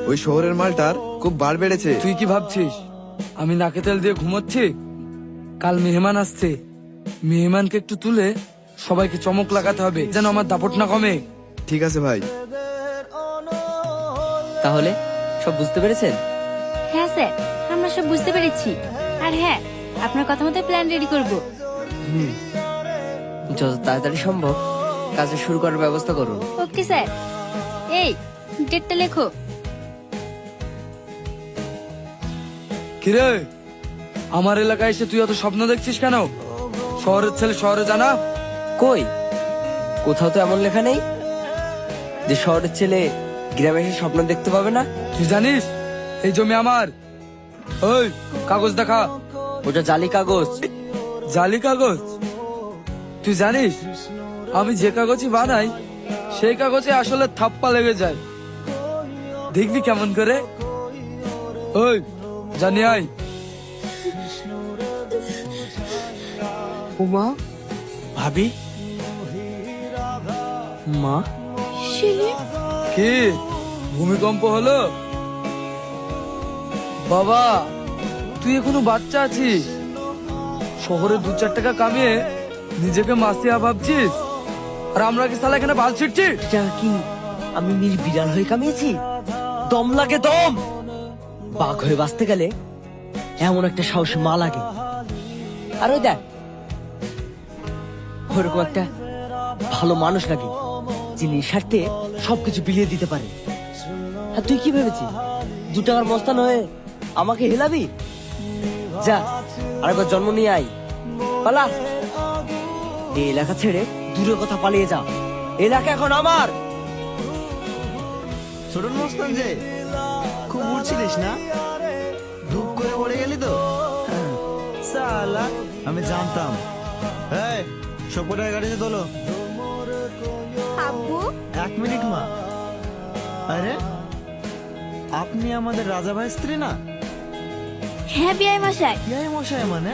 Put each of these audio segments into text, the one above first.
ওই শহরের মালটার খুব বার বেড়েছে। তুই কি ভাবছিস আমি নাকে তেল দিয়ে ঘুমোচ্ছি? কাল মেহমান আসছে, মেহমানকে একটু তুলে সবাইকে চমক লাগাতে হবে যেন আমার দাপট না কমে। ঠিক আছে ভাই। তাহলে সব বুঝতে পেরেছেন? হ্যাঁ স্যার, আমরা সব বুঝতে পেরেছি। আর হ্যাঁ, আপনার কথা মতো প্ল্যান রেডি করব। যত তাড়াতাড়ি সম্ভব কাজে শুরু করার ব্যবস্থা করুন। Okay sir. এই ডেটটা লেখো। কিরে, আমার এলাকায় এসে তুই অত স্বপ্ন দেখছিস কেন? শহরের ছেলে শহরে জানা। কই, কোথাও তো এমন লেখা নেই যে শহরের ছেলে গ্রামে এসে স্বপ্ন দেখতে পাবে না। তুই জানিস এই জমি আমার? ওই কাগজ দেখা। ওটা জালি কাগজ। জালি কাগজ? তুই জানিস আমি যে কাগজই বানাই সেই কাগজে আসলে থাপ্পা লেগে যায়। দেখবি কেমন করে? ওই জানি আয়। উমা, ভাবি, মা, কি ভূমিকম্প হলো? বাবা তুই এখনো বাচ্চা আছিস, শহরে 2-4 টাকা কামিয়ে নিজেকে মাসিয়া ভাবছিস, আর আমরা কি সালা এখানে বাল ছিটছি? এটা কি আমি বিড়াল হয়ে কামিয়েছি? দম লাগে দম। বাঘ হয়ে বাঁচতে গেলে এমন একটা সাহস মা লাগে। আর ওই দেখ, ওরকম একটা ভালো মানুষ লাগে যিনি স্বার্থে সবকিছু বিলিয়ে দিতে পারে। আর তুই কি ভেবেছিস 2 টাকার মস্তান হয়ে আমাকে হেলাবি? যা আরেকবার জন্ম নিয়ে আয়, পালা। এই এলাকা ছেড়ে দূরে কথা পালিয়ে যা, এলাকা এখন আমার। ছোট মস্তান যে খুব উড়ছিলিস না, ধূপ করে পড়ে গেলি তো। সালা আমি জানতাম। এই সবকটার গাড়িতে তোলো। আব্বু, 1 মিনিট মা। আরে আপনি আমাদের রাজা ভাই স্ত্রী না? হ্যাঁ বিআই মশাই। ইয়াই মশাই মানে?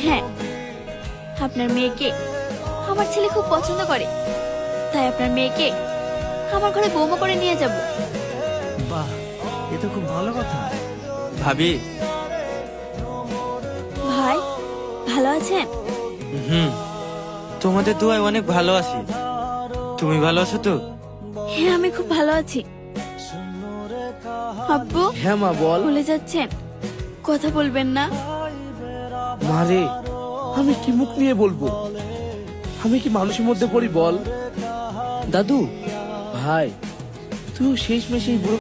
হ্যাঁ, আপনার মেয়েকে আমার ছেলে খুব পছন্দ করে, তাই আপনার মেয়েকে আমার ঘরে বৌমা করে নিয়ে যাব। বাহ, এ তো খুব ভালো কথা। ভাবি, ভাই ভালো আছেন? তোমাদের দোয়ায় অনেক ভালো আছি। তুমি ভালো আছো তো? হ্যাঁ আমি খুব ভালো আছি। আব্বু, হ্যাঁ মা বল। ভুলে যাচ্ছেন, কথা বলবেন না? মারে আমি কি মুখ নিয়ে বলবো? আমি কি মানুষের মধ্যে পড়ি বল? দাদু, ভাই তুই শেষ মেশে